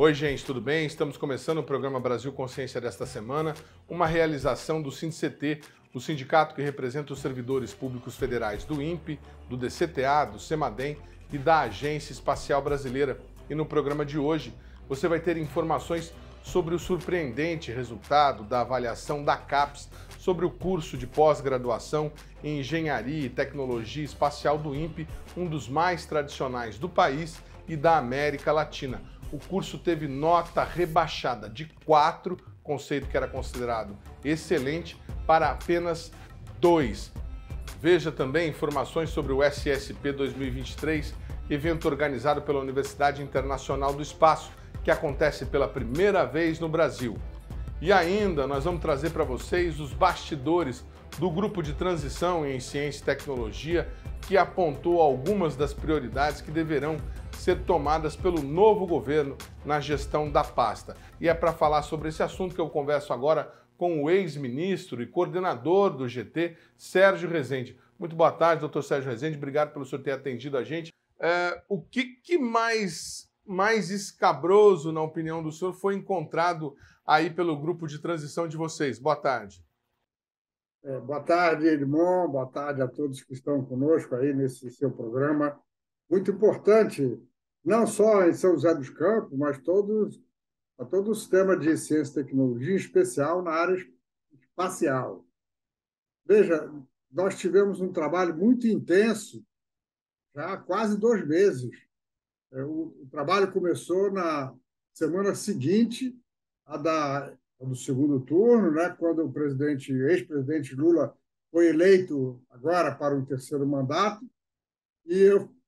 Oi, gente, tudo bem? Estamos começando o programa Brasil Consciência desta semana, uma realização do SINDCT, o sindicato que representa os servidores públicos federais do INPE, do DCTA, do CEMADEM e da Agência Espacial Brasileira. E no programa de hoje, você vai ter informações sobre o surpreendente resultado da avaliação da CAPES sobre o curso de pós-graduação em Engenharia e Tecnologia Espacial do INPE, um dos mais tradicionais do país e da América Latina. O curso teve nota rebaixada de 4, conceito que era considerado excelente, para apenas 2. Veja também informações sobre o SSP 2023, evento organizado pela Universidade Internacional do Espaço, que acontece pela primeira vez no Brasil. E ainda nós vamos trazer para vocês os bastidores do grupo de transição em ciência e tecnologia, que apontou algumas das prioridades que deverão ser tomadas pelo novo governo na gestão da pasta. E é para falar sobre esse assunto que eu converso agora com o ex-ministro e coordenador do GT, Sérgio Rezende. Muito boa tarde, doutor Sérgio Rezende. Obrigado pelo senhor ter atendido a gente. O que mais escabroso, na opinião do senhor, foi encontrado aí pelo grupo de transição de vocês? Boa tarde. Boa tarde, Edmond. Boa tarde a todos que estão conosco aí nesse seu programa. Muito importante, não só em São José dos Campos, mas todo o sistema de ciência e tecnologia, em especial na área espacial. Veja, nós tivemos um trabalho muito intenso, já há quase 2 meses. O trabalho começou na semana seguinte do segundo turno, né, quando o ex-presidente Lula foi eleito agora para um terceiro mandato, e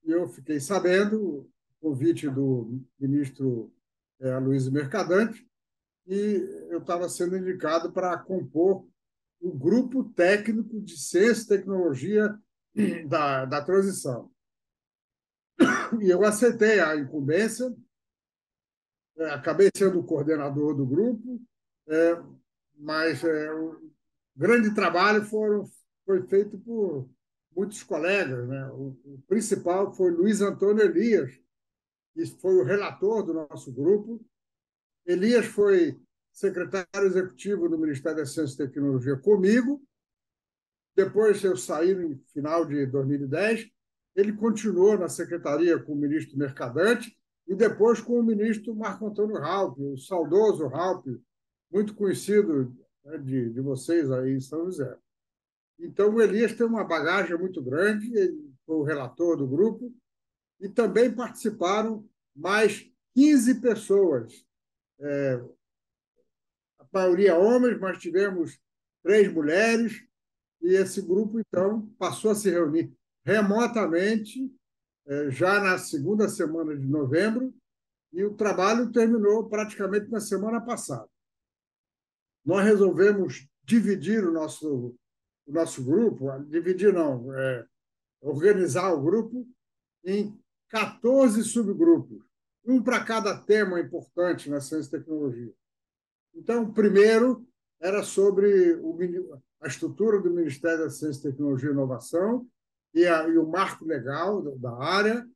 eu fiquei sabendo o convite do ministro Aloysio Mercadante, e eu estava sendo indicado para compor o grupo técnico de ciência e tecnologia da transição. E eu aceitei a incumbência, acabei sendo o coordenador do grupo, mas o grande trabalho foi feito por muitos colegas, né? O principal foi Luiz Antônio Elias, que foi o relator do nosso grupo. Elias foi secretário executivo do Ministério da Ciência e Tecnologia comigo. Depois eu saí no final de 2010. Ele continuou na secretaria com o ministro Mercadante e depois com o ministro Marco Antônio Raupp, o saudoso Raupp, muito conhecido, né, de vocês aí em São José. Então, o Elias tem uma bagagem muito grande, ele foi o relator do grupo, e também participaram mais 15 pessoas, a maioria homens, mas tivemos 3 mulheres, e esse grupo, então, passou a se reunir remotamente, já na segunda semana de novembro, e o trabalho terminou praticamente na semana passada. Nós resolvemos dividir o nosso grupo, dividir não, organizar o grupo em 14 subgrupos, um para cada tema importante na ciência e tecnologia. Então, o primeiro era sobre a estrutura do Ministério da Ciência, Tecnologia e Inovação e o marco legal da área.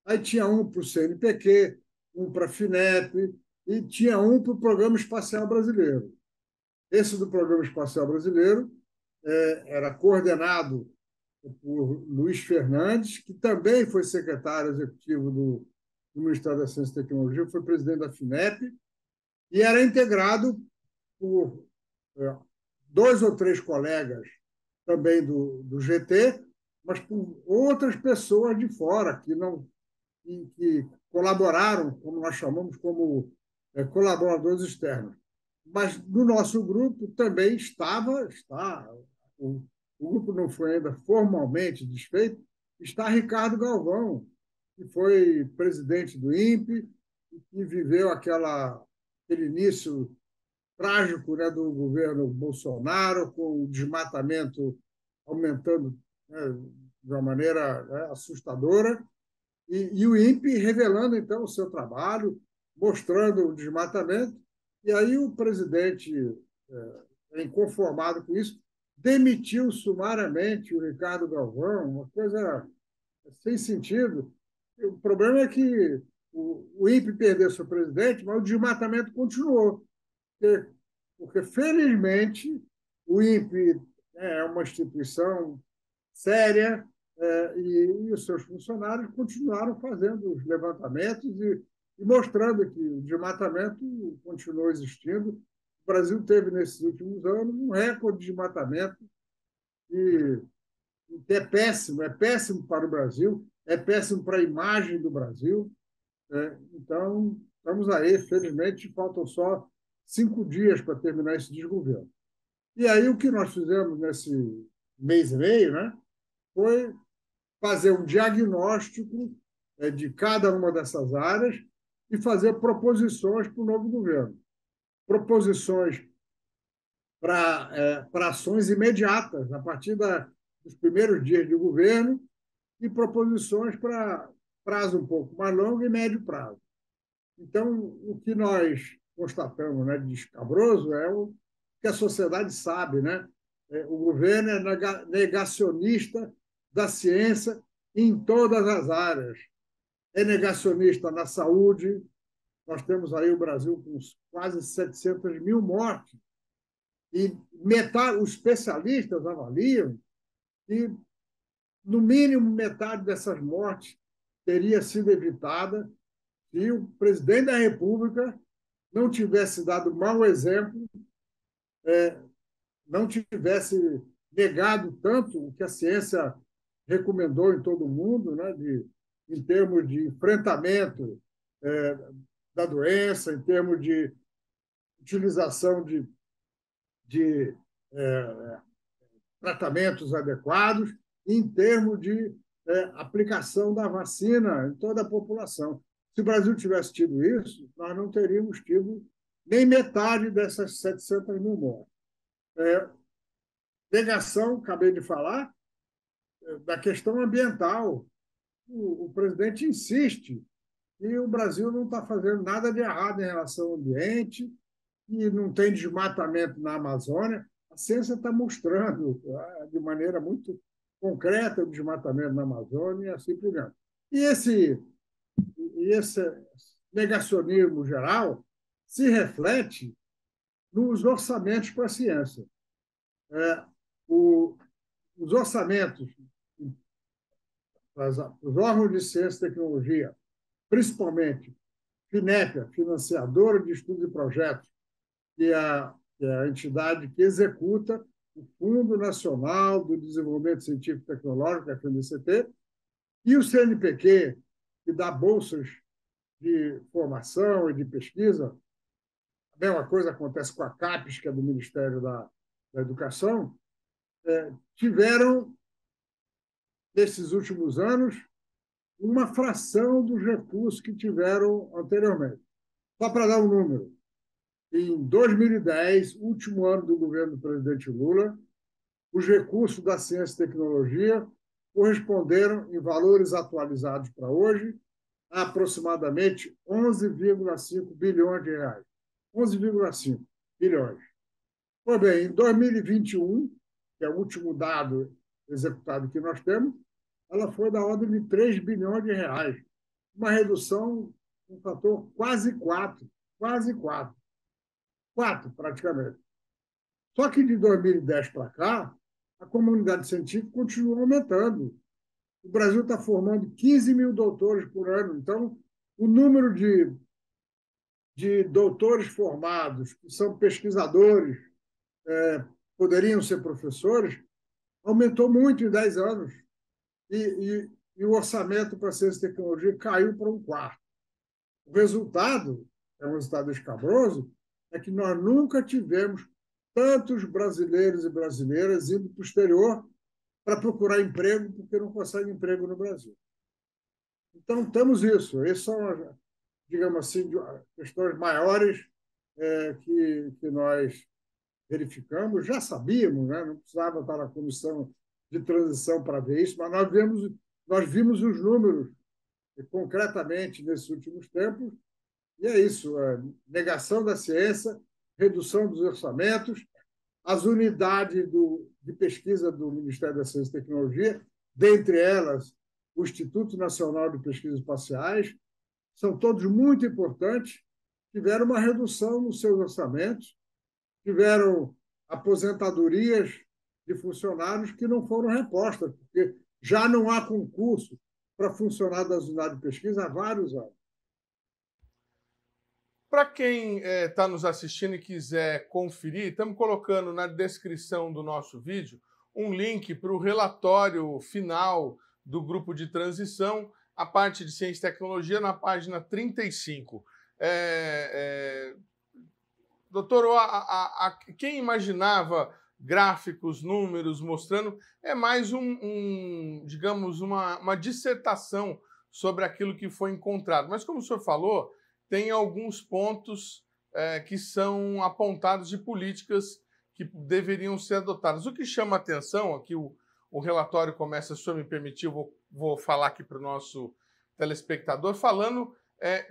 Aí tinha um para o CNPq, um para a FINEP e tinha um para o Programa Espacial Brasileiro. Esse do Programa Espacial Brasileiro era coordenado por Luiz Fernandes, que também foi secretário executivo do Ministério da Ciência e Tecnologia, foi presidente da FINEP, e era integrado por 2 ou 3 colegas também do GT, mas por outras pessoas de fora que colaboraram, como nós chamamos, como colaboradores externos. Mas no nosso grupo também está, o grupo não foi ainda formalmente desfeito, está Ricardo Galvão, que foi presidente do INPE e que viveu aquele início trágico, né, do governo Bolsonaro, com o desmatamento aumentando, né, de uma maneira, né, assustadora, e o INPE revelando, então, o seu trabalho, mostrando o desmatamento, e aí o presidente, inconformado com isso, demitiu sumariamente o Ricardo Galvão, uma coisa sem sentido. O problema é que o INPE perdeu seu presidente, mas o desmatamento continuou. Porque felizmente, o INPE é uma instituição séria, e os seus funcionários continuaram fazendo os levantamentos e mostrando que o desmatamento continuou existindo. O Brasil teve, nesses últimos anos, um recorde de desmatamento e é péssimo para o Brasil, é péssimo para a imagem do Brasil. Então, estamos aí, felizmente, faltam só 5 dias para terminar esse desgoverno. E aí o que nós fizemos nesse mês e meio, né, foi fazer um diagnóstico de cada uma dessas áreas e fazer proposições para o novo governo. Proposições para ações imediatas, a partir dos primeiros dias de governo, e proposições para prazo um pouco mais longo e médio prazo. Então, o que nós constatamos, né, de escabroso é o que a sociedade sabe, né? O governo é negacionista da ciência em todas as áreas. É negacionista na saúde. Nós temos aí o Brasil com quase 700 mil mortes. E os especialistas avaliam que, no mínimo, metade dessas mortes teria sido evitada se o presidente da República não tivesse dado mau exemplo, não tivesse negado tanto o que a ciência recomendou em todo o mundo, né, em termos de enfrentamento da doença, em termos de utilização de tratamentos adequados, em termos de aplicação da vacina em toda a população. Se o Brasil tivesse tido isso, nós não teríamos tido nem metade dessas 700 mil mortes. Negação, acabei de falar, da questão ambiental. O presidente insiste que o Brasil não está fazendo nada de errado em relação ao ambiente, e não tem desmatamento na Amazônia. A ciência está mostrando de maneira muito concreta o desmatamento na Amazônia e assim por diante. E esse negacionismo geral se reflete nos orçamentos para a ciência. Os orçamentos os órgãos de ciência e tecnologia, principalmente FINEP, financiadora de estudos e projetos, que é a entidade que executa o Fundo Nacional do Desenvolvimento Científico e Tecnológico, FNDCT, e o CNPq, que dá bolsas de formação e de pesquisa. A mesma coisa acontece com a CAPES, que é do Ministério da Educação, tiveram, nesses últimos anos, uma fração dos recursos que tiveram anteriormente. Só para dar um número, em 2010, último ano do governo do presidente Lula, os recursos da ciência e tecnologia corresponderam, em valores atualizados para hoje, a aproximadamente 11,5 bilhões de reais. 11,5 bilhões. Pois bem, em 2021, que é o último dado executado que nós temos, ela foi da ordem de 3 bilhões de reais. Uma redução, um fator quase 4, praticamente. Só que de 2010 para cá, a comunidade científica continua aumentando. O Brasil está formando 15 mil doutores por ano. Então, o número de doutores formados, que são pesquisadores, poderiam ser professores, aumentou muito em 10 anos. E o orçamento para ciência e tecnologia caiu para um quarto. O resultado, é um resultado escabroso, é que nós nunca tivemos tantos brasileiros e brasileiras indo para o exterior para procurar emprego, porque não conseguem emprego no Brasil. Então, temos isso. Essas são, digamos assim, questões maiores que nós verificamos. Já sabíamos, né? Não precisava estar na comissão de transição para ver isso, mas nós vimos os números concretamente nesses últimos tempos, e é isso: negação da ciência, redução dos orçamentos, as unidades de pesquisa do Ministério da Ciência e Tecnologia, dentre elas o Instituto Nacional de Pesquisas Espaciais, são todos muito importantes, tiveram uma redução nos seus orçamentos, tiveram aposentadorias de funcionários que não foram repostas, porque já não há concurso para funcionário das unidades de pesquisa há vários anos. Para quem está nos assistindo e quiser conferir, estamos colocando na descrição do nosso vídeo um link para o relatório final do grupo de transição, a parte de ciência e tecnologia, na página 35. Doutor, quem imaginava gráficos, números mostrando, é mais digamos, uma dissertação sobre aquilo que foi encontrado. Mas, como o senhor falou, tem alguns pontos que são apontados de políticas que deveriam ser adotadas. O que chama a atenção, aqui o relatório começa, se o senhor me permitir, eu vou falar aqui para o nosso telespectador, falando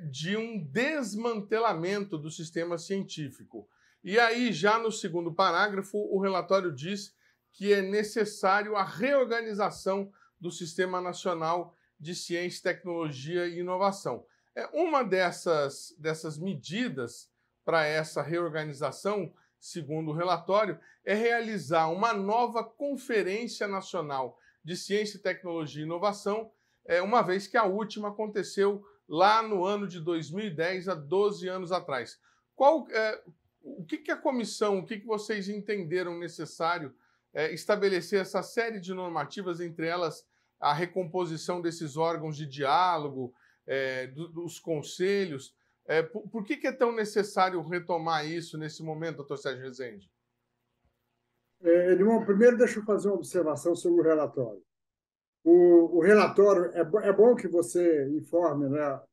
de um desmantelamento do sistema científico. E aí, já no segundo parágrafo, o relatório diz que é necessário a reorganização do Sistema Nacional de Ciência, Tecnologia e Inovação. Uma dessas medidas para essa reorganização, segundo o relatório, é realizar uma nova Conferência Nacional de Ciência, Tecnologia e Inovação, uma vez que a última aconteceu lá no ano de 2010, há 12 anos atrás. O que a comissão, o que vocês entenderam necessário estabelecer essa série de normativas, entre elas a recomposição desses órgãos de diálogo, dos conselhos? Por que é tão necessário retomar isso nesse momento, doutor Sérgio Rezende? Edmond, primeiro deixa eu fazer uma observação sobre o relatório. O relatório, é bom que você informe, né, a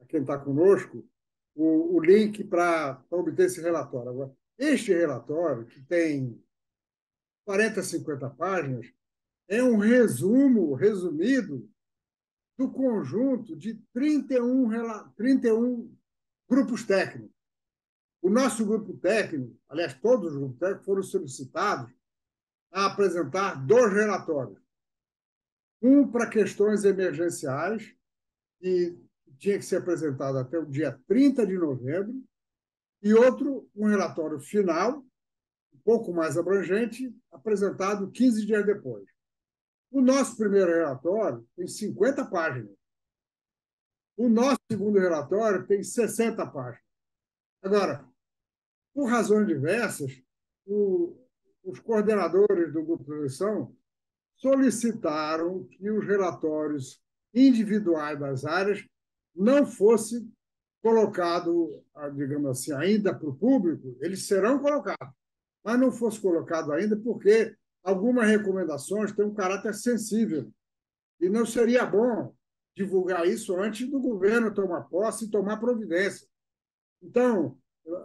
quem está conosco, o link para obter esse relatório. Agora, este relatório, que tem 40, 50 páginas, é um resumido do conjunto de 31 grupos técnicos. O nosso grupo técnico, aliás, todos os grupos técnicos foram solicitados a apresentar 2 relatórios. Um para questões emergenciais, que tinha que ser apresentado até o dia 30 de novembro, e outro, um relatório final, um pouco mais abrangente, apresentado 15 dias depois. O nosso primeiro relatório tem 50 páginas. O nosso segundo relatório tem 60 páginas. Agora, por razões diversas, os coordenadores do grupo de transição solicitaram que os relatórios individuais das áreas não fossem colocados, digamos assim, ainda para o público. Eles serão colocados, mas não fosse colocado ainda porque algumas recomendações têm um caráter sensível e não seria bom divulgar isso antes do governo tomar posse e tomar providência. Então,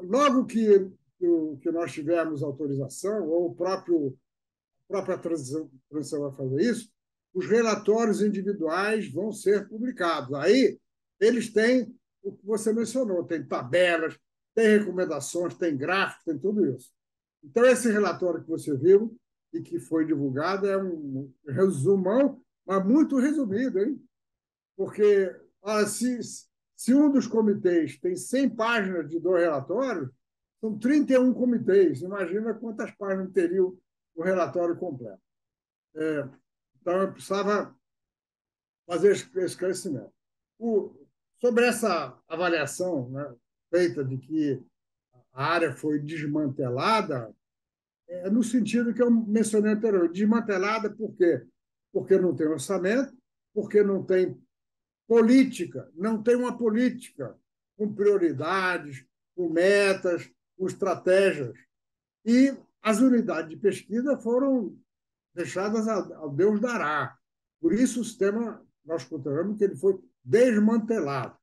logo que nós tivermos autorização, ou a própria transição vai fazer isso, os relatórios individuais vão ser publicados. Aí, eles têm o que você mencionou, tem tabelas, tem recomendações, tem gráficos, tem tudo isso. Então, esse relatório que você viu e que foi divulgado é um resumão, mas muito resumido, hein? Porque se um dos comitês tem 100 páginas de 2 relatórios, são 31 comitês. Imagina quantas páginas teriam o relatório completo. Então, eu precisava fazer esse esclarecimento. Sobre essa avaliação, né, feita de que a área foi desmantelada, no sentido que eu mencionei anteriormente. Desmantelada por quê? Porque não tem orçamento, porque não tem política, não tem uma política com prioridades, com metas, com estratégias. E as unidades de pesquisa foram deixadas ao Deus dará. Por isso, o sistema, nós consideramos que ele foi desmantelado.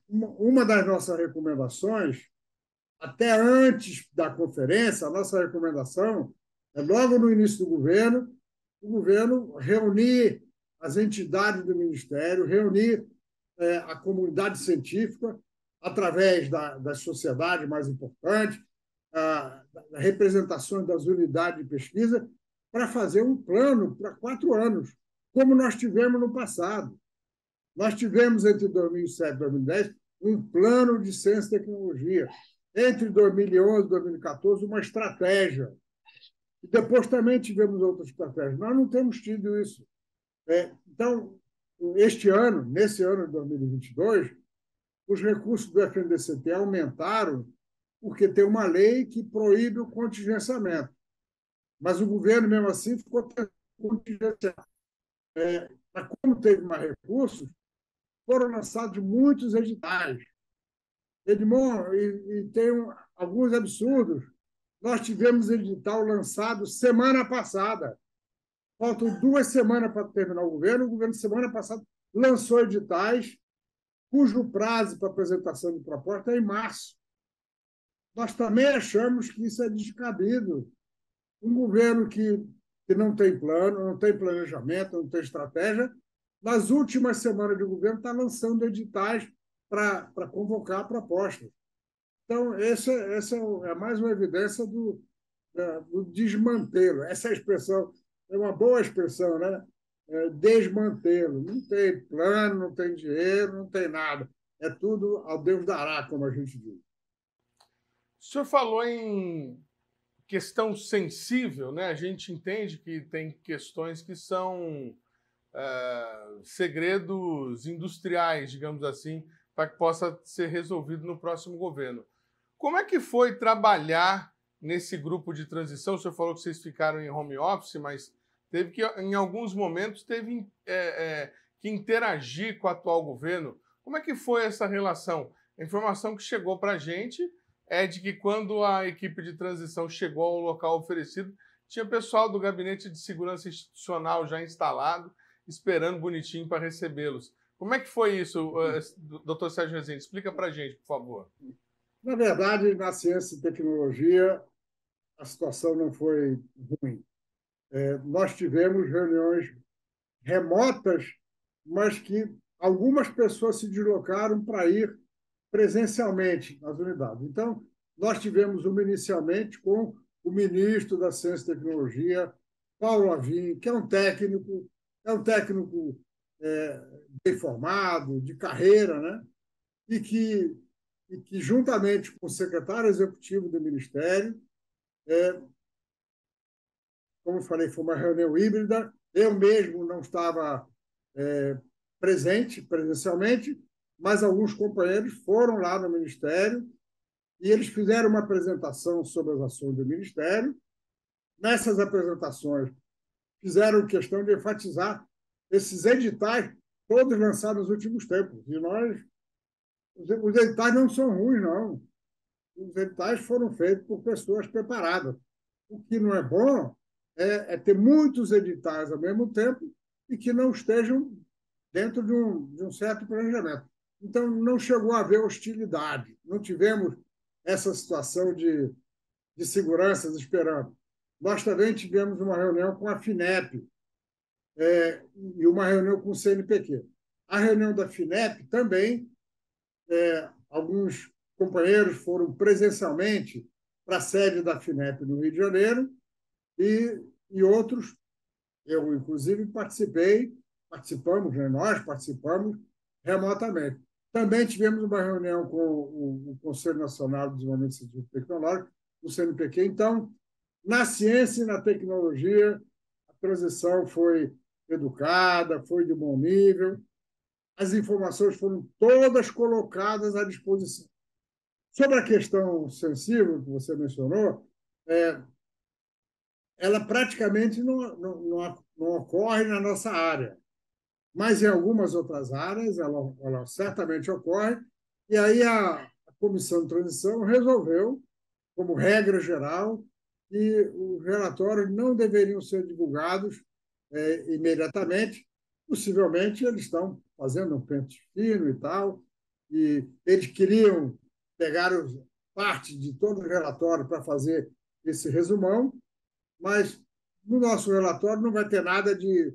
Uma das nossas recomendações, até antes da conferência, a nossa recomendação é, logo no início do governo, o governo reunir as entidades do Ministério, reunir a comunidade científica através das sociedades mais importantes, das representações das unidades de pesquisa, para fazer um plano para 4 anos, como nós tivemos no passado. Nós tivemos, entre 2007 e 2010, um plano de ciência e tecnologia. Entre 2011 e 2014, uma estratégia. E depois também tivemos outras estratégias. Nós não temos tido isso. Então, nesse ano de 2022, os recursos do FNDCT aumentaram porque tem uma lei que proíbe o contingenciamento. Mas o governo, mesmo assim, ficou contingenciado. Mas como teve mais recursos, foram lançados muitos editais. Edmond, e tem alguns absurdos. Nós tivemos edital lançado semana passada. Faltam 2 semanas para terminar o governo semana passada, lançou editais cujo prazo para apresentação de proposta é em março. Nós também achamos que isso é descabido. Um governo que não tem plano, não tem planejamento, não tem estratégia, nas últimas semanas de governo está lançando editais para convocar propostas. Então, essa é mais uma evidência do desmantelo. Essa expressão é uma boa expressão, né? Desmantelo. Não tem plano, não tem dinheiro, não tem nada. É tudo ao Deus dará, como a gente diz. O senhor falou em questão sensível, né? A gente entende que tem questões que são segredos industriais, digamos assim, para que possa ser resolvido no próximo governo. Como é que foi trabalhar nesse grupo de transição? O senhor falou que vocês ficaram em home office, mas teve que, em alguns momentos, teve que interagir com o atual governo. Como é que foi essa relação? A informação que chegou para a gente é de que quando a equipe de transição chegou ao local oferecido, tinha pessoal do Gabinete de Segurança Institucional já instalado, esperando bonitinho para recebê-los. Como é que foi isso, doutor Sérgio Rezende? Explica para a gente, por favor. Na verdade, na ciência e tecnologia, a situação não foi ruim. Nós tivemos reuniões remotas, mas que algumas pessoas se deslocaram para ir presencialmente nas unidades. Então, nós tivemos uma inicialmente com o ministro da Ciência e Tecnologia, Paulo Avim, que é um técnico bem formado, de carreira, né? e que juntamente com o secretário executivo do Ministério, como eu falei, foi uma reunião híbrida, eu mesmo não estava presente presencialmente, mas alguns companheiros foram lá no Ministério e eles fizeram uma apresentação sobre as ações do Ministério. Nessas apresentações, fizeram questão de enfatizar esses editais, todos lançados nos últimos tempos. E os editais não são ruins, não. Os editais foram feitos por pessoas preparadas. O que não é bom é ter muitos editais ao mesmo tempo e que não estejam dentro de um certo planejamento. Então, não chegou a haver hostilidade. Não tivemos essa situação de seguranças esperando. Nós também tivemos uma reunião com a FINEP e uma reunião com o CNPq. A reunião da FINEP também, alguns companheiros foram presencialmente para a sede da FINEP no Rio de Janeiro e outros, eu inclusive participamos, né? Nós participamos remotamente. Também tivemos uma reunião com o Conselho Nacional de Desenvolvimento Científico e Tecnológico, o CNPq. Então, na ciência e na tecnologia, a transição foi educada, foi de bom nível, as informações foram todas colocadas à disposição. Sobre a questão sensível que você mencionou, ela praticamente não ocorre na nossa área, mas em algumas outras áreas ela certamente ocorre, e aí a Comissão de Transição resolveu, como regra geral, que os relatórios não deveriam ser divulgados imediatamente. Possivelmente eles estão fazendo um pente fino e tal, e eles queriam pegar parte de todo o relatório para fazer esse resumão, mas no nosso relatório não vai ter nada de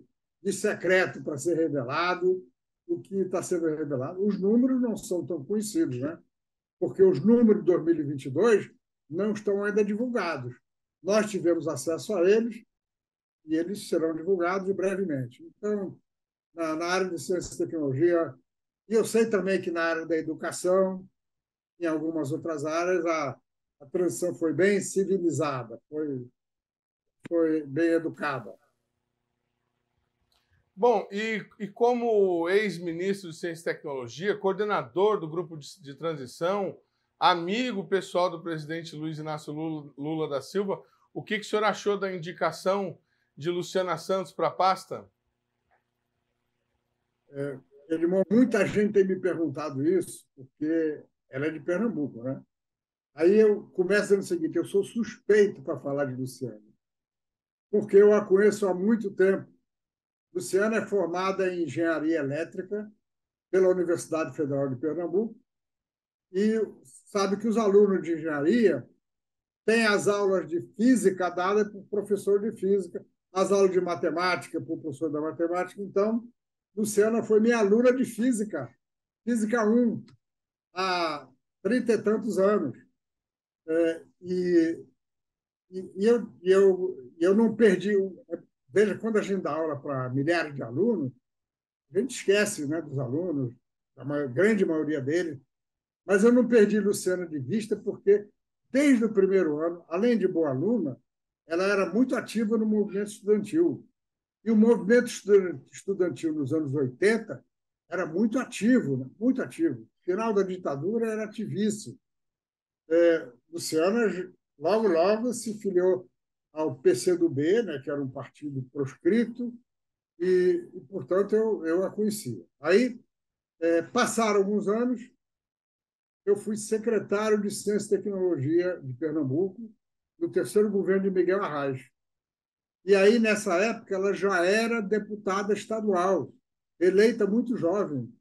secreto para ser revelado. O que está sendo revelado, os números não são tão conhecidos, né? Porque os números de 2022 não estão ainda divulgados. Nós tivemos acesso a eles e eles serão divulgados brevemente. Então, na área de ciência e tecnologia, e eu sei também que na área da educação, em algumas outras áreas, a transição foi bem civilizada, foi bem educada. Bom, e como ex-ministro de Ciência e Tecnologia, coordenador do grupo de transição, amigo pessoal do presidente Luiz Inácio Lula da Silva, o que o senhor achou da indicação de Luciana Santos para a pasta? Muita gente tem me perguntado isso, porque ela é de Pernambuco, né? Aí eu começo dizendo o seguinte: eu sou suspeito para falar de Luciana, porque eu a conheço há muito tempo. Luciana é formada em engenharia elétrica pela Universidade Federal de Pernambuco e sabe que os alunos de engenharia têm as aulas de física dadas por professor de física, as aulas de matemática por professor da matemática. Então, Luciana foi minha aluna de física, Física 1, há 30 e tantos anos. E eu não perdi. Veja, quando a gente dá aula para milhares de alunos, a gente esquece, né, dos alunos, a grande maioria deles, mas eu não perdi Luciana de vista, porque, desde o primeiro ano, além de boa aluna, ela era muito ativa no movimento estudantil. E o movimento estudantil nos anos 80 era muito ativo, né? Muito ativo. Final da ditadura era ativíssimo. Luciana, logo se filiou ao PCdoB, né, que era um partido proscrito, e portanto, eu a conhecia. Aí, passaram alguns anos, eu fui secretário de Ciência e Tecnologia de Pernambuco, no terceiro governo de Miguel Arraes. E aí, nessa época, ela já era deputada estadual, eleita muito jovem.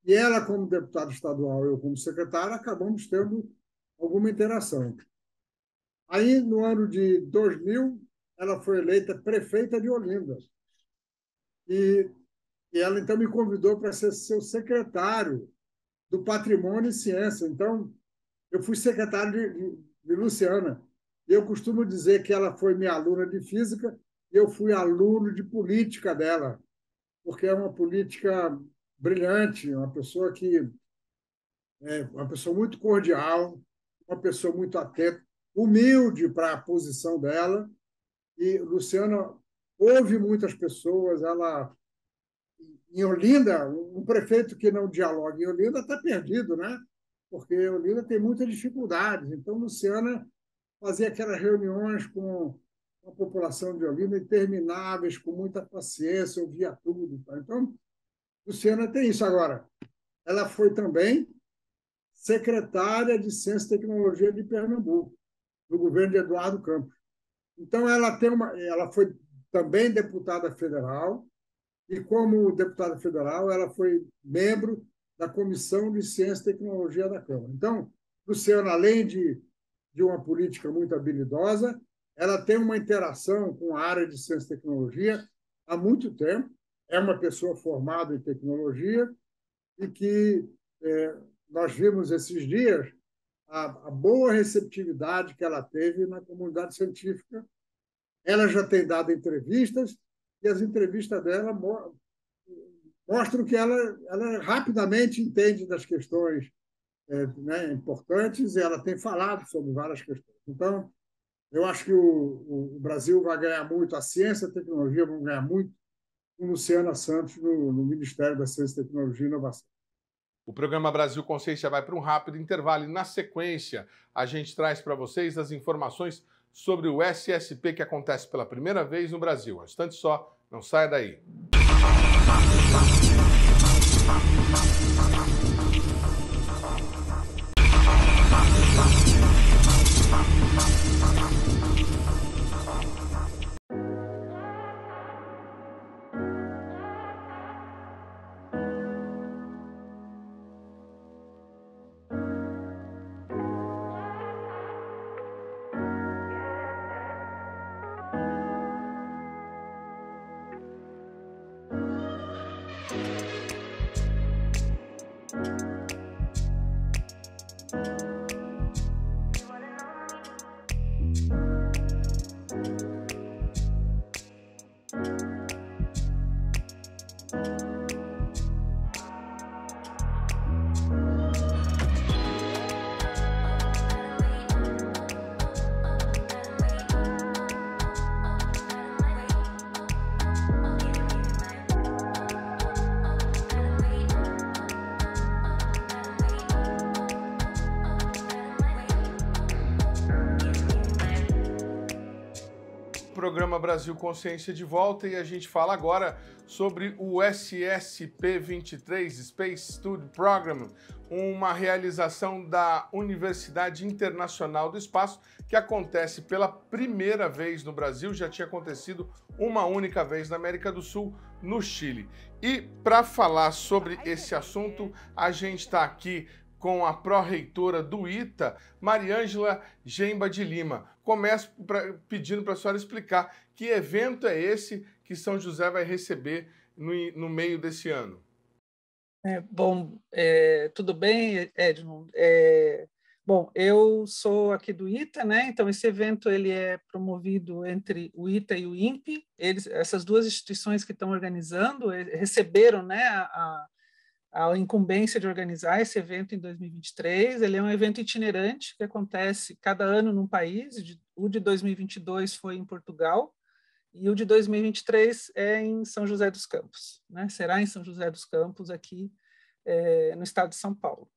E ela, como deputada estadual, eu como secretário, acabamos tendo alguma interação. Aí, no ano de 2000, ela foi eleita prefeita de Olinda. E ela, então, me convidou para ser seu secretário do Patrimônio e Ciência. Então, eu fui secretário de Luciana. Eu costumo dizer que ela foi minha aluna de física e eu fui aluno de política dela, porque é uma política brilhante, uma pessoa muito cordial, uma pessoa muito atenta, humilde para a posição dela. E Luciana ouve muitas pessoas. Ela, em Olinda, um prefeito que não dialoga em Olinda está perdido, né? Porque Olinda tem muitas dificuldades. Então, Luciana fazia aquelas reuniões com a população de Olinda intermináveis, com muita paciência, ouvia tudo. Então, Luciana tem isso. Agora, ela foi também secretária de Ciência e Tecnologia de Pernambuco, no governo de Eduardo Campos. Então, ela foi também deputada federal, e, como deputada federal, ela foi membro da Comissão de Ciência e Tecnologia da Câmara. Então, Luciana, além de uma política muito habilidosa, ela tem uma interação com a área de ciência e tecnologia há muito tempo, é uma pessoa formada em tecnologia e que nós vimos esses dias a boa receptividade que ela teve na comunidade científica. Ela já tem dado entrevistas e as entrevistas dela mostram que ela rapidamente entende das questões né, importantes, e ela tem falado sobre várias questões. Então, eu acho que o Brasil vai ganhar muito, a ciência e a tecnologia vão ganhar muito com Luciana Santos no Ministério da Ciência, Tecnologia e Inovação. O programa Brasil Consciência vai para um rápido intervalo e, na sequência, a gente traz para vocês as informações sobre o SSP que acontece pela primeira vez no Brasil. Um instante só, não saia daí. programa Brasil Consciência de volta e a gente fala agora sobre o SSP-23, Space Study Program, uma realização da Universidade Internacional do Espaço que acontece pela primeira vez no Brasil, já tinha acontecido uma única vez na América do Sul, no Chile. E para falar sobre esse assunto, a gente está aqui com a pró-reitora do ITA, Mariângela Gemba de Lima. Começo pedindo para a senhora explicar que evento é esse que São José vai receber no meio desse ano. Tudo bem, Edmond? Bom, eu sou aqui do ITA, né? Então esse evento ele é promovido entre o ITA e o INPE. Essas duas instituições que estão organizando receberam, né, a incumbência de organizar esse evento em 2023. Ele é um evento itinerante que acontece cada ano num país. O de 2022 foi em Portugal e o de 2023 é em São José dos Campos, né? Será em São José dos Campos, aqui no estado de São Paulo.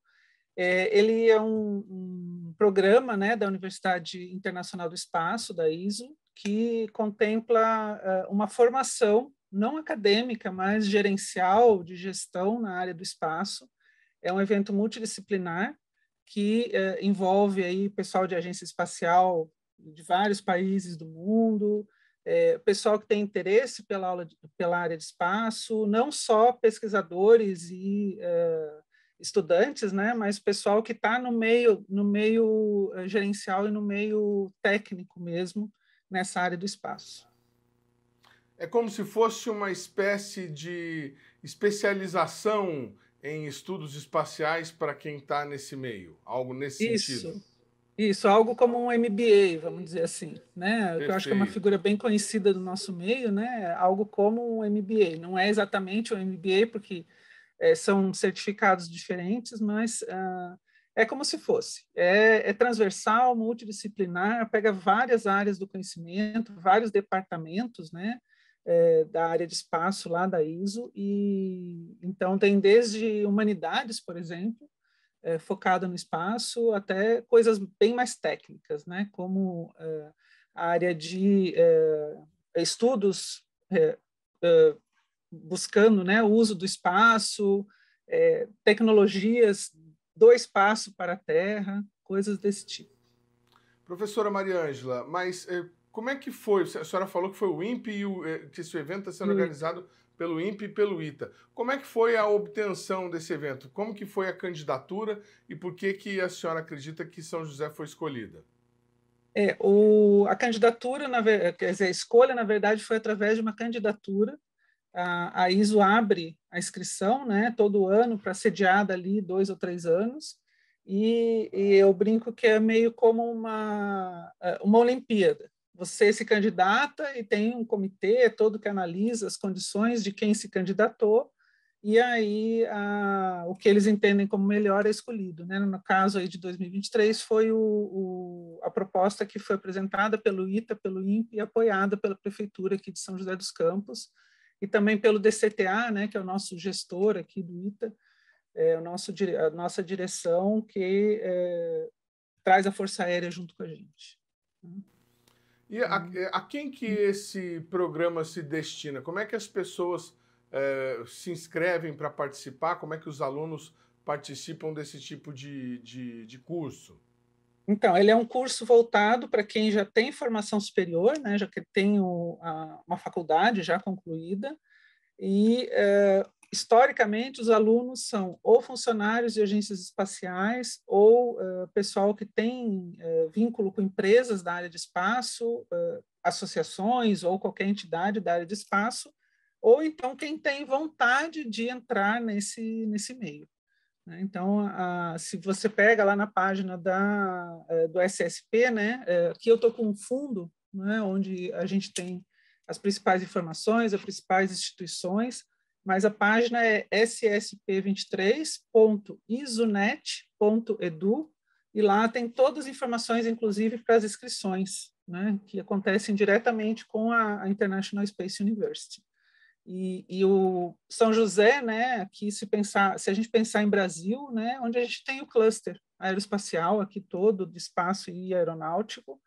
Ele é um programa, né, da Universidade Internacional do Espaço, da ISO, que contempla uma formação não acadêmica, mas gerencial, de gestão na área do espaço. É um evento multidisciplinar que envolve aí pessoal de agência espacial de vários países do mundo, pessoal que tem interesse pela área de espaço, não só pesquisadores e estudantes, né, mas pessoal que está no meio gerencial e no meio técnico mesmo, nessa área do espaço. É como se fosse uma espécie de especialização em estudos espaciais para quem está nesse meio, algo nesse sentido. Isso, algo como um MBA, vamos dizer assim, né? Perfeito. Eu acho que é uma figura bem conhecida do nosso meio, né? Algo como um MBA. Não é exatamente um MBA, porque são certificados diferentes, mas é como se fosse. É transversal, multidisciplinar, pega várias áreas do conhecimento, vários departamentos, né? Da área de espaço lá da ISO, e então tem desde humanidades, por exemplo, focada no espaço, até coisas bem mais técnicas, né, como a área de estudos buscando, né, o uso do espaço, tecnologias do espaço para a Terra, coisas desse tipo. Professora Mariângela, mas como é que foi? A senhora falou que foi o INPE e que esse evento está sendo organizado pelo INPE e pelo ITA. Como é que foi a obtenção desse evento? Como que foi a candidatura e por que a senhora acredita que São José foi escolhida? A candidatura, quer dizer, a escolha, na verdade, foi através de uma candidatura. A ISO abre a inscrição, né, todo ano para sediada ali 2 ou 3 anos, e eu brinco que é meio como uma Olimpíada. Você se candidata e tem um comitê todo que analisa as condições de quem se candidatou, e aí o que eles entendem como melhor é escolhido, né? No caso aí de 2023 foi a proposta que foi apresentada pelo ITA, pelo INPE e apoiada pela Prefeitura aqui de São José dos Campos, e também pelo DCTA, né, que é o nosso gestor aqui do ITA, a nossa direção, que traz a Força Aérea junto com a gente. E a quem que esse programa se destina? Como é que as pessoas se inscrevem para participar? Como é que os alunos participam desse tipo de curso? Então, ele é um curso voltado para quem já tem formação superior, né, já que tem uma faculdade já concluída, e historicamente os alunos são ou funcionários de agências espaciais ou pessoal que tem vínculo com empresas da área de espaço, associações ou qualquer entidade da área de espaço, ou então quem tem vontade de entrar nesse meio. Então, se você pega lá na página do SSP, né, aqui eu estou com um fundo, né, onde a gente tem as principais informações, as principais instituições, mas a página é ssp23.isonet.edu, e lá tem todas as informações, inclusive para as inscrições, né, que acontecem diretamente com a International Space University. E o São José, né, aqui se a gente pensar em Brasil, né, onde a gente tem o cluster aeroespacial aqui todo, de espaço e aeronáutico,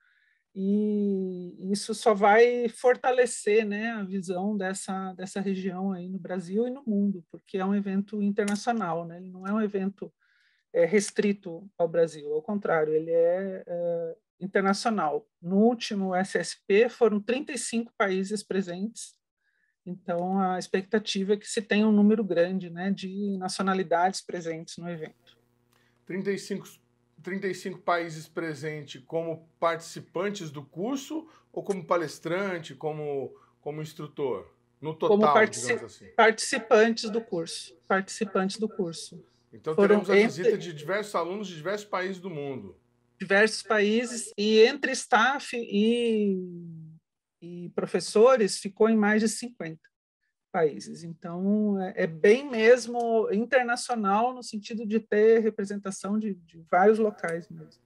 e isso só vai fortalecer, né, a visão dessa região aí no Brasil e no mundo, porque é um evento internacional, né? Ele não é um evento restrito ao Brasil, ao contrário, ele é internacional. No último SSP foram 35 países presentes, então a expectativa é que se tenha um número grande, né, de nacionalidades presentes no evento. 35, 35 países presentes como participantes do curso ou como palestrante, como instrutor? No total, digamos assim. Participantes do curso. Participantes do curso. Então Foram teremos a visita de diversos alunos de diversos países do mundo. Diversos países, e entre staff e professores ficou em mais de 50 países. Então, é bem mesmo internacional, no sentido de ter representação de vários locais mesmo.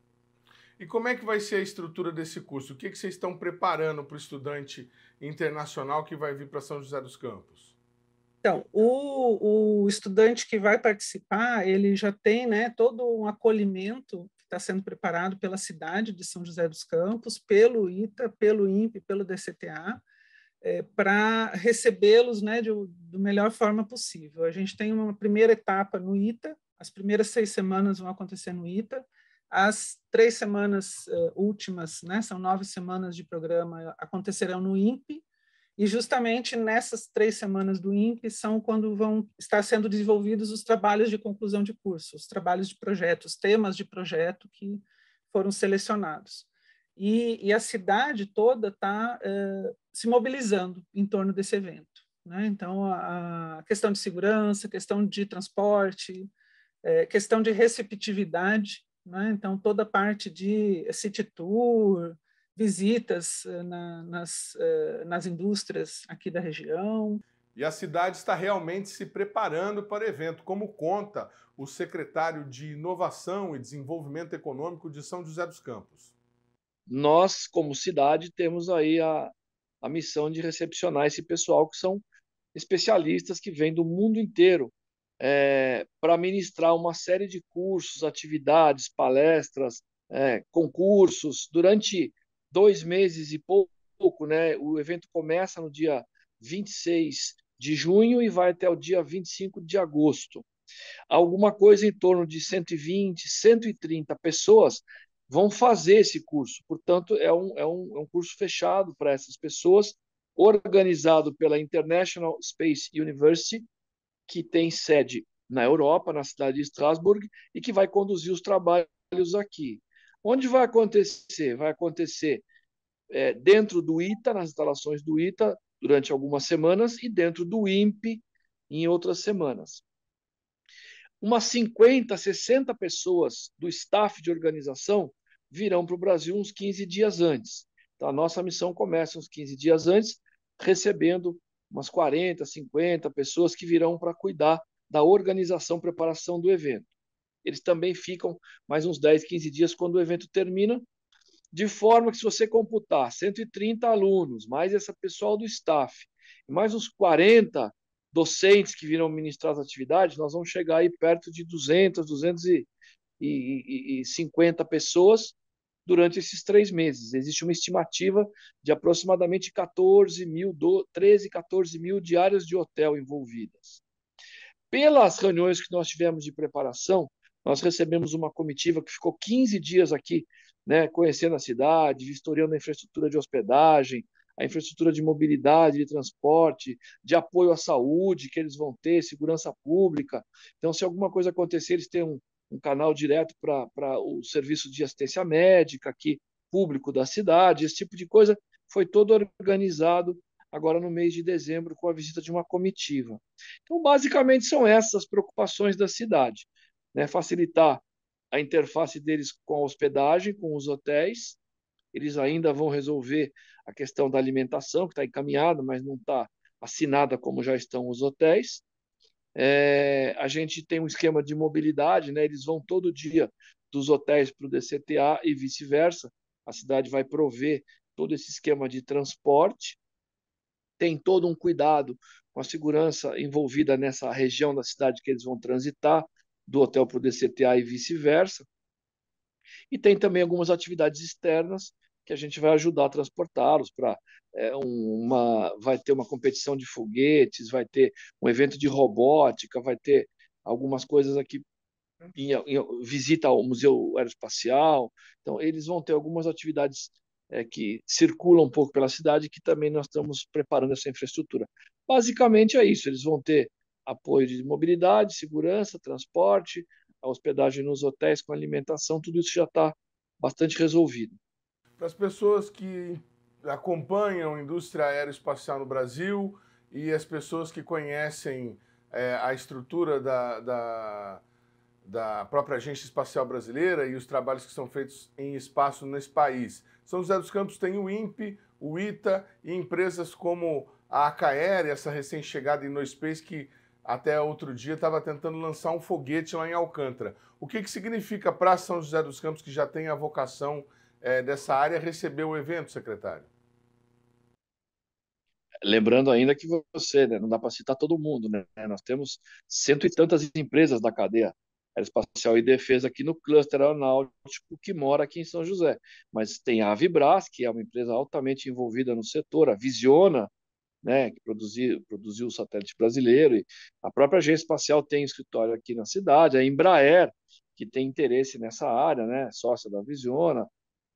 E como é que vai ser a estrutura desse curso? O que vocês estão preparando para o estudante internacional que vai vir para São José dos Campos? Então, o estudante que vai participar, ele já tem, né, todo um acolhimento que está sendo preparado pela cidade de São José dos Campos, pelo ITA, pelo INPE, pelo DCTA, para recebê-los, né, da melhor forma possível. A gente tem uma primeira etapa no ITA, as primeiras 6 semanas vão acontecer no ITA, as 3 semanas últimas, né, são 9 semanas de programa, acontecerão no INPE, e justamente nessas 3 semanas do INPE são quando vão estar sendo desenvolvidos os trabalhos de conclusão de curso, os trabalhos de projeto, os temas de projeto que foram selecionados. E a cidade toda está se mobilizando em torno desse evento, né? Então, a questão de segurança, questão de transporte, questão de receptividade, né? Então, toda a parte de city tour, visitas nas indústrias aqui da região. E a cidade está realmente se preparando para o evento, como conta o secretário de Inovação e Desenvolvimento Econômico de São José dos Campos. Nós, como cidade, temos aí a missão de recepcionar esse pessoal que são especialistas que vêm do mundo inteiro para ministrar uma série de cursos, atividades, palestras, concursos. Durante 2 meses e pouco, né, o evento começa no dia 26 de junho e vai até o dia 25 de agosto. Alguma coisa em torno de 120, 130 pessoas vão fazer esse curso. Portanto, é um curso fechado para essas pessoas, organizado pela International Space University, que tem sede na Europa, na cidade de Strasbourg, e que vai conduzir os trabalhos aqui. Onde vai acontecer? Vai acontecer dentro do ITA, nas instalações do ITA, durante algumas semanas, e dentro do INPE, em outras semanas. Umas 50, 60 pessoas do staff de organização virão para o Brasil uns 15 dias antes. Então, a nossa missão começa uns 15 dias antes, recebendo umas 40, 50 pessoas que virão para cuidar da organização, preparação do evento. Eles também ficam mais uns 10, 15 dias quando o evento termina, de forma que, se você computar 130 alunos, mais esse pessoal do staff, mais uns 40 docentes que virão ministrar as atividades, nós vamos chegar aí perto de 200, 250 pessoas durante esses 3 meses. Existe uma estimativa de aproximadamente 13, 14 mil diárias de hotel envolvidas. Pelas reuniões que nós tivemos de preparação, nós recebemos uma comitiva que ficou 15 dias aqui, né, conhecendo a cidade, vistoriando a infraestrutura de hospedagem, a infraestrutura de mobilidade, de transporte, de apoio à saúde que eles vão ter, segurança pública. Então, se alguma coisa acontecer, eles têm um canal direto para o serviço de assistência médica aqui, público da cidade. Esse tipo de coisa foi todo organizado agora no mês de dezembro com a visita de uma comitiva. Então, basicamente, são essas as preocupações da cidade, né? Facilitar a interface deles com a hospedagem, com os hotéis. Eles ainda vão resolver a questão da alimentação, que está encaminhada, mas não está assinada como já estão os hotéis. A gente tem um esquema de mobilidade, né? Eles vão todo dia dos hotéis para o DCTA e vice-versa. A cidade vai prover todo esse esquema de transporte. Tem todo um cuidado com a segurança envolvida nessa região da cidade que eles vão transitar, do hotel para o DCTA e vice-versa. E tem também algumas atividades externas que a gente vai ajudar a transportá-los para vai ter uma competição de foguetes, vai ter um evento de robótica, vai ter algumas coisas aqui visita ao Museu Aeroespacial. Então, eles vão ter algumas atividades que circulam um pouco pela cidade, que também nós estamos preparando essa infraestrutura. Basicamente é isso, eles vão ter apoio de mobilidade, segurança, transporte, a hospedagem nos hotéis com alimentação, tudo isso já está bastante resolvido. Para as pessoas que acompanham a indústria aeroespacial no Brasil e as pessoas que conhecem a estrutura da própria Agência Espacial Brasileira e os trabalhos que são feitos em espaço nesse país. São José dos Campos tem o INPE, o ITA e empresas como a Acaer, essa recém-chegada InnoSpace, que até outro dia estava tentando lançar um foguete lá em Alcântara. O que significa para São José dos Campos, que já tem a vocação dessa área, receber o evento, secretário? Lembrando ainda que você, né, não dá para citar todo mundo, né? Nós temos cento e tantas empresas da cadeia aeroespacial e defesa aqui no cluster aeronáutico que mora aqui em São José. Mas tem a Avibras, que é uma empresa altamente envolvida no setor, a Visiona, né, que produziu o satélite brasileiro, e a própria Agência Espacial tem escritório aqui na cidade, a Embraer, que tem interesse nessa área, né, sócia da Visiona,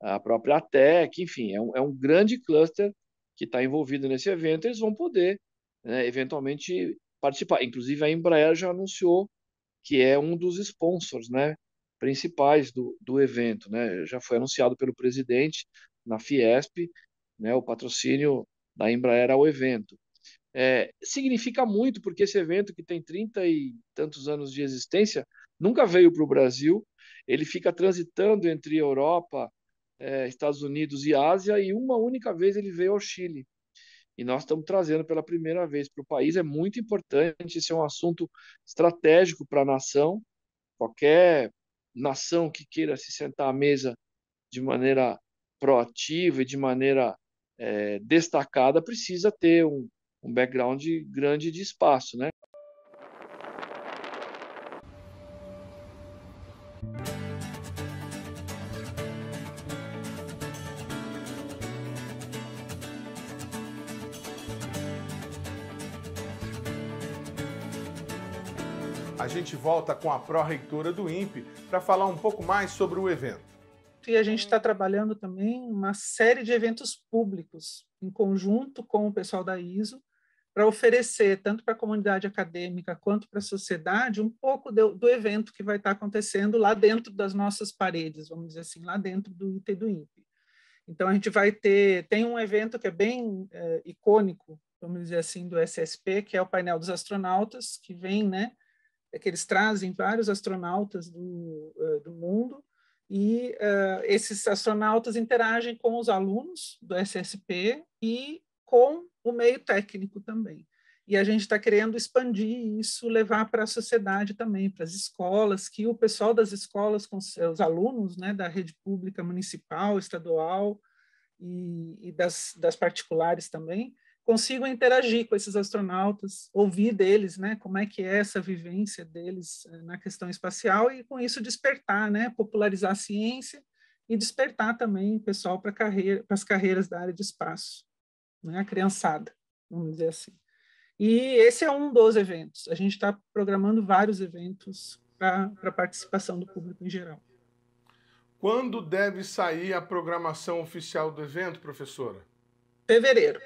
a própria ATEC, enfim, é um grande cluster que está envolvido nesse evento. Eles vão poder, né, eventualmente participar. Inclusive, a Embraer já anunciou que é um dos sponsors, né, principais do evento, né? Já foi anunciado pelo presidente na Fiesp, né, o patrocínio da Embraer ao evento. Significa muito, porque esse evento, que tem 30 e tantos anos de existência, nunca veio para o Brasil. Ele fica transitando entre Europa, Estados Unidos e Ásia, e uma única vez ele veio ao Chile. E nós estamos trazendo pela primeira vez para o país. É muito importante, esse é um assunto estratégico para a nação. Qualquer nação que queira se sentar à mesa de maneira proativa e de maneira destacada precisa ter um background grande de espaço, né? A gente volta com a pró-reitora do INPE para falar um pouco mais sobre o evento. E a gente está trabalhando também uma série de eventos públicos, em conjunto com o pessoal da ISO, para oferecer, tanto para a comunidade acadêmica quanto para a sociedade, um pouco do evento que vai estar acontecendo lá dentro das nossas paredes, vamos dizer assim, lá dentro do ITA e do INPE. Então, a gente vai tem um evento que é bem icônico, vamos dizer assim, do SSP, que é o painel dos astronautas, que vem, né, que eles trazem vários astronautas do mundo, e esses astronautas interagem com os alunos do SSP e com o meio técnico também. E a gente está querendo expandir isso, levar para a sociedade também, para as escolas, que o pessoal das escolas, com os alunos, né, da rede pública municipal, estadual e das particulares também, consigam interagir com esses astronautas, ouvir deles, né, como é que é essa vivência deles na questão espacial, e com isso despertar, né, popularizar a ciência e despertar também o pessoal para as carreiras da área de espaço, né, a criançada, vamos dizer assim. E esse é um dos eventos. A gente está programando vários eventos para a participação do público em geral. Quando deve sair a programação oficial do evento, professora? Fevereiro.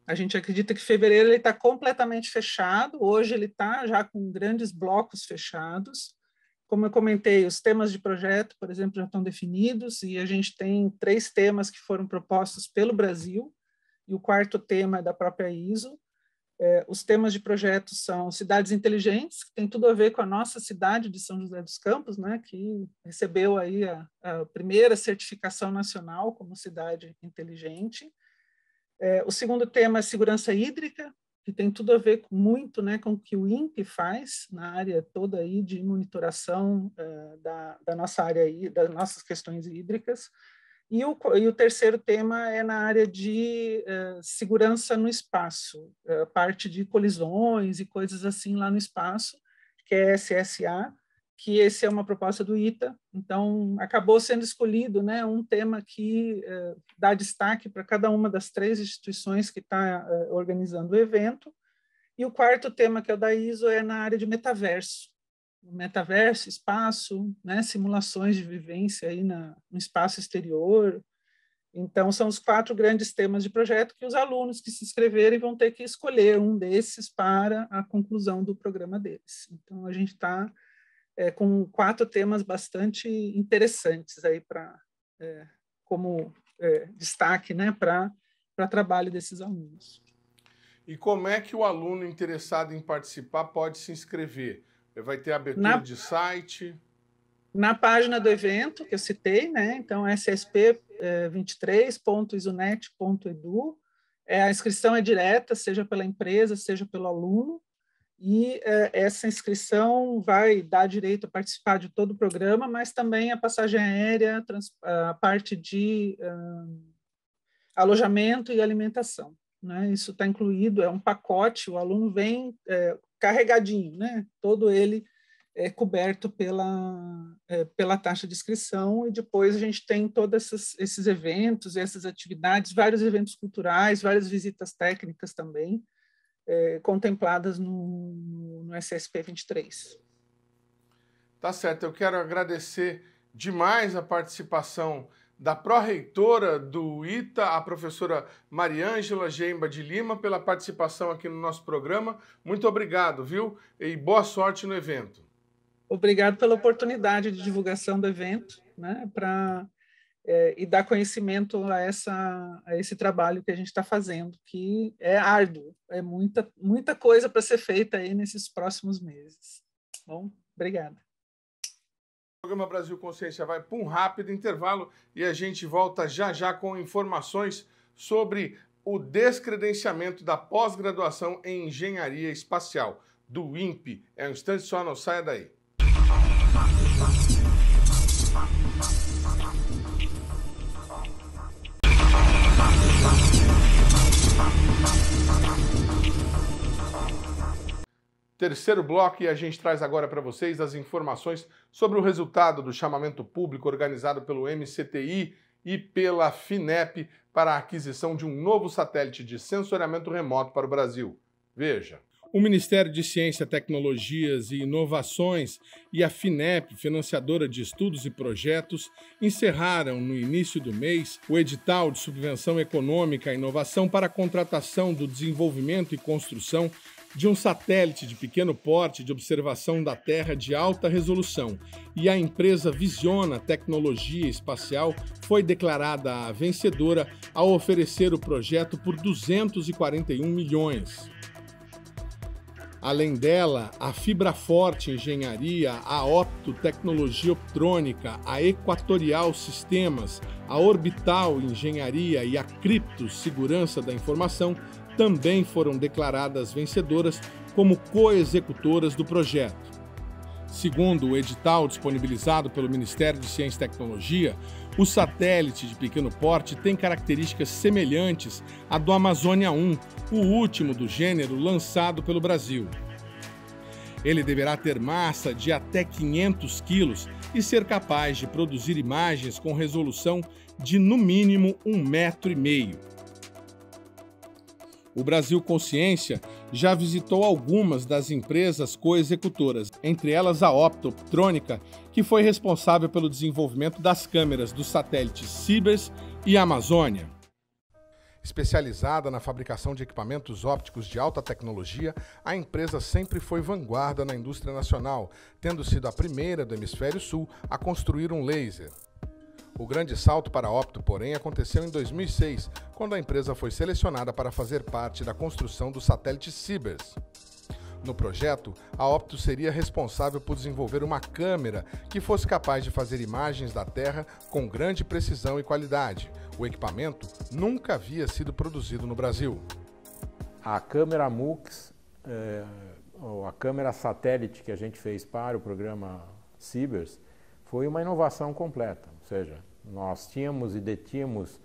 A gente acredita que fevereiro ele está completamente fechado. Hoje ele está já com grandes blocos fechados. Como eu comentei, os temas de projeto, por exemplo, já estão definidos, e a gente tem 3 temas que foram propostos pelo Brasil, e o 4º tema é da própria ISO. Os temas de projeto são cidades inteligentes, que tem tudo a ver com a nossa cidade de São José dos Campos, né, que recebeu aí a primeira certificação nacional como cidade inteligente. O 2º tema é segurança hídrica, que tem tudo a ver muito, né, com o que o INPE faz na área toda aí de monitoração da nossa área aí, das nossas questões hídricas. E o 3º tema é na área de segurança no espaço, parte de colisões e coisas assim lá no espaço, que é SSA, que esse é uma proposta do ITA, então acabou sendo escolhido, né, um tema que dá destaque para cada uma das 3 instituições que está organizando o evento, e o quarto tema, que é o da ISO, é na área de metaverso. Metaverso, espaço, né, simulações de vivência aí no espaço exterior. Então, são os 4 grandes temas de projeto que os alunos que se inscreverem vão ter que escolher um desses para a conclusão do programa deles. Então, a gente está com 4 temas bastante interessantes aí como destaque, né, para trabalho desses alunos. E como é que o aluno interessado em participar pode se inscrever? Vai ter abertura de site? Na página do evento que eu citei, né? Então, ssp23.isunet.edu, a inscrição é direta, seja pela empresa, seja pelo aluno, e essa inscrição vai dar direito a participar de todo o programa, mas também a passagem aérea, a parte de alojamento e alimentação, né? Isso está incluído, é um pacote, o aluno vem carregadinho, né? Todo ele é coberto pela taxa de inscrição, e depois a gente tem todos esses eventos, essas atividades, vários eventos culturais, várias visitas técnicas também, contempladas no SSP 23. Tá certo, eu quero agradecer demais a participação da pró-reitora do ITA, a professora Mariângela Gemba de Lima, pela participação aqui no nosso programa. Muito obrigado, viu? E boa sorte no evento. Obrigado pela oportunidade de divulgação do evento, né, e dar conhecimento a esse trabalho que a gente está fazendo, que é árduo, é muita coisa para ser feita aí nesses próximos meses. Bom, obrigada. O programa Brasil Consciência vai para um rápido intervalo e a gente volta já já com informações sobre o descredenciamento da pós-graduação em Engenharia Espacial, do INPE. É um instante só, não saia daí. Terceiro bloco, e a gente traz agora para vocês as informações sobre o resultado do chamamento público organizado pelo MCTI e pela FINEP para a aquisição de um novo satélite de sensoriamento remoto para o Brasil. Veja. O Ministério de Ciência, Tecnologias e Inovações e a FINEP, financiadora de estudos e projetos, encerraram no início do mês o edital de subvenção econômica à inovação para a contratação do desenvolvimento e construção de um satélite de pequeno porte de observação da Terra de alta resolução, e a empresa Visiona Tecnologia Espacial foi declarada a vencedora ao oferecer o projeto por 241 milhões. Além dela, a Fibraforte Engenharia, a Opto Tecnologia Optrônica, a Equatorial Sistemas, a Orbital Engenharia e a Cripto Segurança da Informação também foram declaradas vencedoras como co-executoras do projeto. Segundo o edital disponibilizado pelo Ministério de Ciência e Tecnologia, o satélite de pequeno porte tem características semelhantes à do Amazônia 1, o último do gênero lançado pelo Brasil. Ele deverá ter massa de até 500 quilos e ser capaz de produzir imagens com resolução de, no mínimo, 1,5 m. O Brasil Consciência já visitou algumas das empresas co-executoras, entre elas a Opto Optrônica, que foi responsável pelo desenvolvimento das câmeras dos satélites Cibers e Amazônia. Especializada na fabricação de equipamentos ópticos de alta tecnologia, a empresa sempre foi vanguarda na indústria nacional, tendo sido a primeira do Hemisfério Sul a construir um laser. O grande salto para a Opto, porém, aconteceu em 2006, quando a empresa foi selecionada para fazer parte da construção do satélite Cibers. No projeto, a Opto seria responsável por desenvolver uma câmera que fosse capaz de fazer imagens da Terra com grande precisão e qualidade. O equipamento nunca havia sido produzido no Brasil. A câmera MUX, a câmera satélite que a gente fez para o programa Cibers, foi uma inovação completa, ou seja, nós tínhamos e detínhamos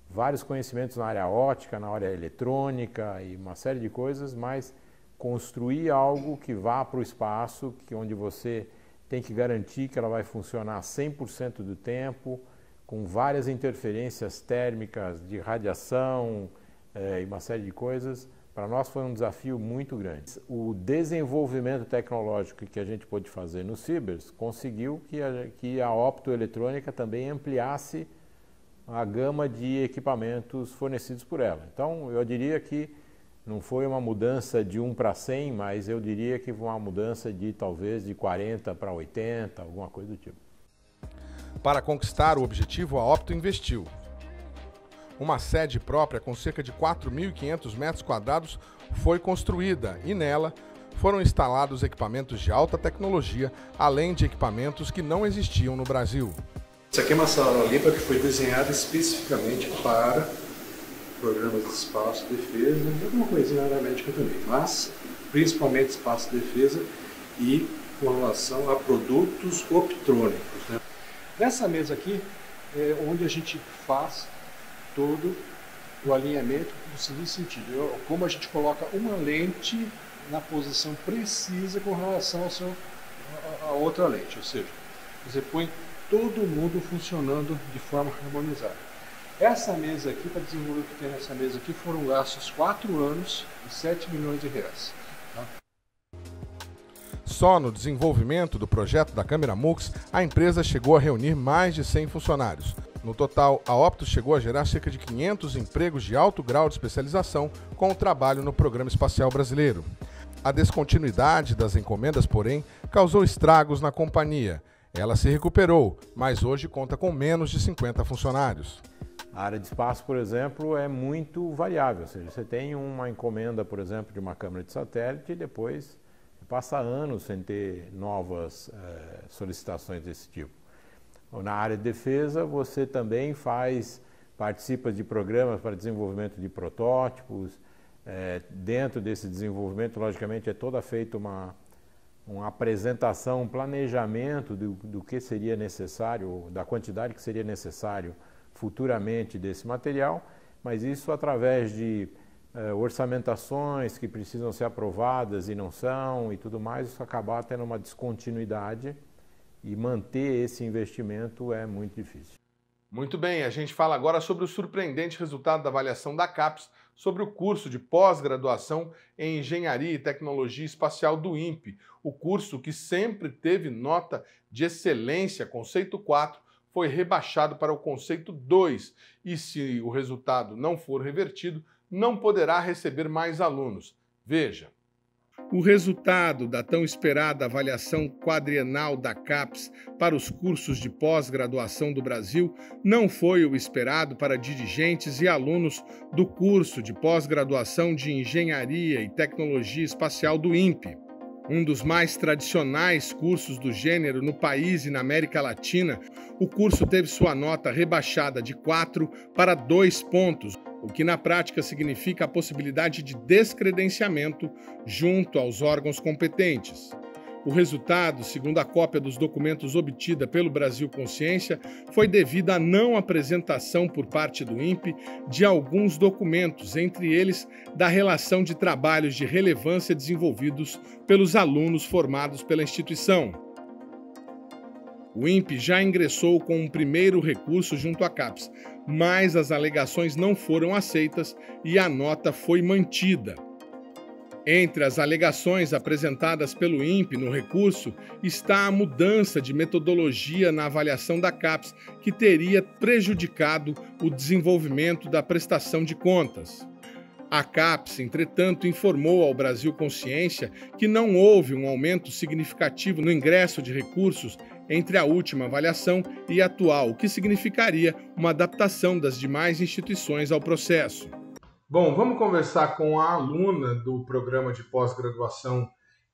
vários conhecimentos na área óptica, na área eletrônica e uma série de coisas, mas construir algo que vá para o espaço, onde você tem que garantir que ela vai funcionar 100% do tempo, com várias interferências térmicas, de radiação e uma série de coisas. Para nós foi um desafio muito grande. O desenvolvimento tecnológico que a gente pôde fazer no Cibers conseguiu que a optoeletrônica também ampliasse a gama de equipamentos fornecidos por ela. Então, eu diria que não foi uma mudança de 1 para 100, mas eu diria que foi uma mudança de talvez de 40 para 80, alguma coisa do tipo. Para conquistar o objetivo, a Opto investiu. Uma sede própria com cerca de 4.500 metros quadrados foi construída e nela foram instalados equipamentos de alta tecnologia, além de equipamentos que não existiam no Brasil. Isso aqui é uma sala limpa que foi desenhada especificamente para programas de espaço, defesa e alguma coisinha aeromédica também, mas principalmente espaço, defesa e com relação a produtos optrônicos, né? Nessa mesa aqui é onde a gente faz todo o alinhamento no seguinte sentido, como a gente coloca uma lente na posição precisa com relação a outra lente, ou seja, você põe todo mundo funcionando de forma harmonizada. Essa mesa aqui, para desenvolver o que tem nessa mesa aqui, foram gastos 4 anos e 7 milhões de reais. Tá? Só no desenvolvimento do projeto da câmera MUX, a empresa chegou a reunir mais de 100 funcionários. No total, a Opto chegou a gerar cerca de 500 empregos de alto grau de especialização com o trabalho no Programa Espacial Brasileiro. A descontinuidade das encomendas, porém, causou estragos na companhia. Ela se recuperou, mas hoje conta com menos de 50 funcionários. A área de espaço, por exemplo, é muito variável, ou seja, você tem uma encomenda, por exemplo, de uma câmera de satélite e depois passa anos sem ter novas solicitações desse tipo. Na área de defesa, você também participa de programas para desenvolvimento de protótipos. Dentro desse desenvolvimento, logicamente, é toda feita uma apresentação, um planejamento do que seria necessário, da quantidade que seria necessário futuramente desse material, mas isso através de orçamentações que precisam ser aprovadas e não são e tudo mais, isso acabar tendo uma descontinuidade e manter esse investimento é muito difícil. Muito bem, a gente fala agora sobre o surpreendente resultado da avaliação da CAPES sobre o curso de pós-graduação em Engenharia e Tecnologia Espacial do INPE, o curso que sempre teve nota de excelência, conceito 4, foi rebaixado para o conceito 2 e, se o resultado não for revertido, não poderá receber mais alunos. Veja. O resultado da tão esperada avaliação quadrienal da CAPES para os cursos de pós-graduação do Brasil não foi o esperado para dirigentes e alunos do curso de pós-graduação de Engenharia e Tecnologia Espacial do INPE. Um dos mais tradicionais cursos do gênero no país e na América Latina, o curso teve sua nota rebaixada de 4 para 2 pontos, o que na prática significa a possibilidade de descredenciamento junto aos órgãos competentes. O resultado, segundo a cópia dos documentos obtida pelo Brasil Consciência, foi devido à não apresentação por parte do INPE de alguns documentos, entre eles da relação de trabalhos de relevância desenvolvidos pelos alunos formados pela instituição. O INPE já ingressou com um primeiro recurso junto à CAPES, mas as alegações não foram aceitas e a nota foi mantida. Entre as alegações apresentadas pelo INPE no recurso está a mudança de metodologia na avaliação da CAPES, que teria prejudicado o desenvolvimento da prestação de contas. A CAPES, entretanto, informou ao Brasil Consciência que não houve um aumento significativo no ingresso de recursos entre a última avaliação e a atual, o que significaria uma adaptação das demais instituições ao processo. Bom, vamos conversar com a aluna do programa de pós-graduação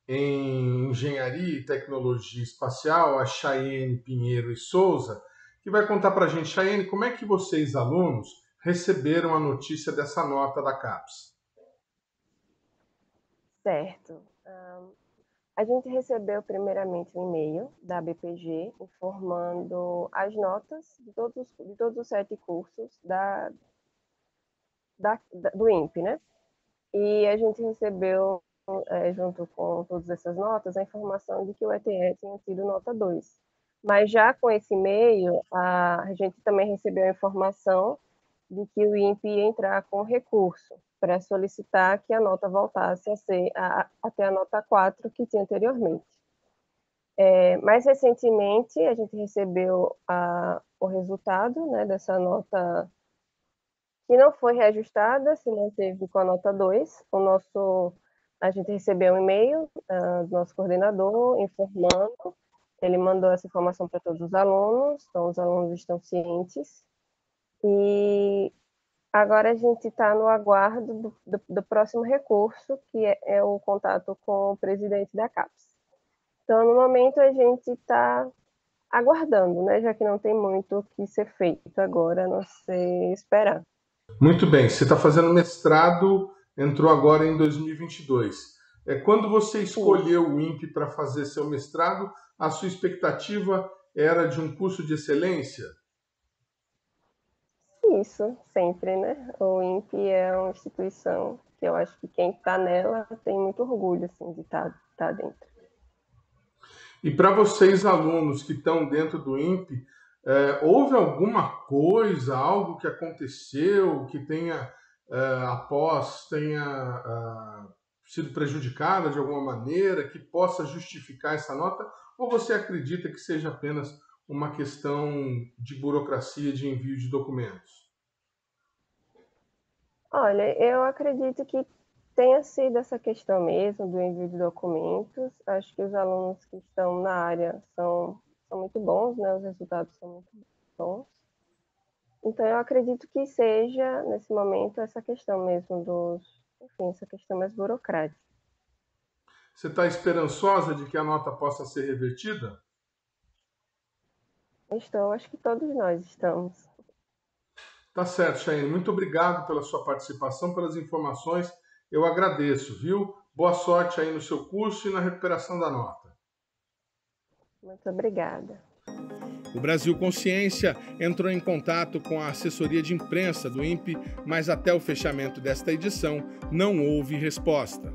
em Engenharia e Tecnologia Espacial, a Chayene Pinheiro e Souza, que vai contar para a gente, Chayene, como é que vocês, alunos, receberam a notícia dessa nota da CAPES? Certo. A gente recebeu primeiramente um e-mail da BPG informando as notas de todos os 7 cursos do INPE, né? E a gente recebeu junto com todas essas notas, a informação de que o ETE tinha tido nota 2. Mas já com esse e-mail, a gente também recebeu a informação de que o INPE ia entrar com recurso para solicitar que a nota voltasse a ser até a nota 4 que tinha anteriormente. Mais recentemente, a gente recebeu o resultado, né, dessa nota que não foi reajustada, se manteve com a nota 2. A gente recebeu um e-mail do nosso coordenador informando, ele mandou essa informação para todos os alunos, então os alunos estão cientes. E agora a gente está no aguardo do próximo recurso, que é o contato com o presidente da CAPES. Então, no momento, a gente está aguardando, né? Já que não tem muito o que ser feito agora, a não ser esperar. Muito bem, você está fazendo mestrado, entrou agora em 2022. Quando você escolheu o INPE para fazer seu mestrado, a sua expectativa era de um curso de excelência? Isso, sempre, né? O INPE é uma instituição que eu acho que quem está nela tem muito orgulho assim, de estar dentro. E para vocês, alunos que estão dentro do INPE, houve alguma coisa, algo que aconteceu, que tenha sido prejudicada de alguma maneira, que possa justificar essa nota? Ou você acredita que seja apenas uma questão de burocracia de envio de documentos? Olha, eu acredito que tenha sido essa questão mesmo do envio de documentos. Acho que os alunos que estão na área são muito bons, né? Os resultados são muito bons. Então, eu acredito que seja, nesse momento, essa questão mesmo essa questão mais burocrática. Você está esperançosa de que a nota possa ser revertida? Estou, acho que todos nós estamos. Tá certo, Chayane. Muito obrigado pela sua participação, pelas informações. Eu agradeço, viu? Boa sorte aí no seu curso e na recuperação da nota. Muito obrigada. O Brasil Consciência entrou em contato com a assessoria de imprensa do INPE, mas até o fechamento desta edição não houve resposta.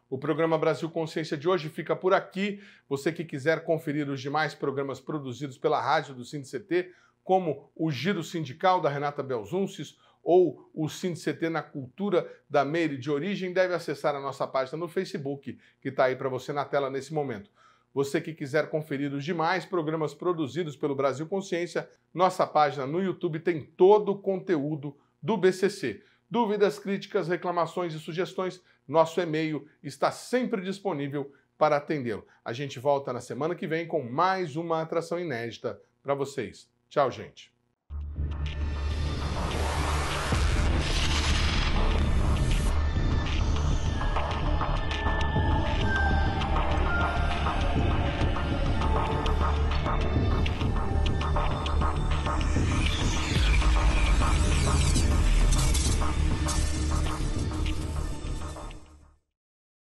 O programa Brasil Consciência de hoje fica por aqui. Você que quiser conferir os demais programas produzidos pela rádio do SINDCT, como o Giro Sindical da Renata Belzunces ou o SINDCT na Cultura da Meire de Origem, deve acessar a nossa página no Facebook, que está aí para você na tela nesse momento. Você que quiser conferir os demais programas produzidos pelo Brasil Consciência, nossa página no YouTube tem todo o conteúdo do BCC. Dúvidas, críticas, reclamações e sugestões, nosso e-mail está sempre disponível para atendê-lo. A gente volta na semana que vem com mais uma atração inédita para vocês. Tchau, gente.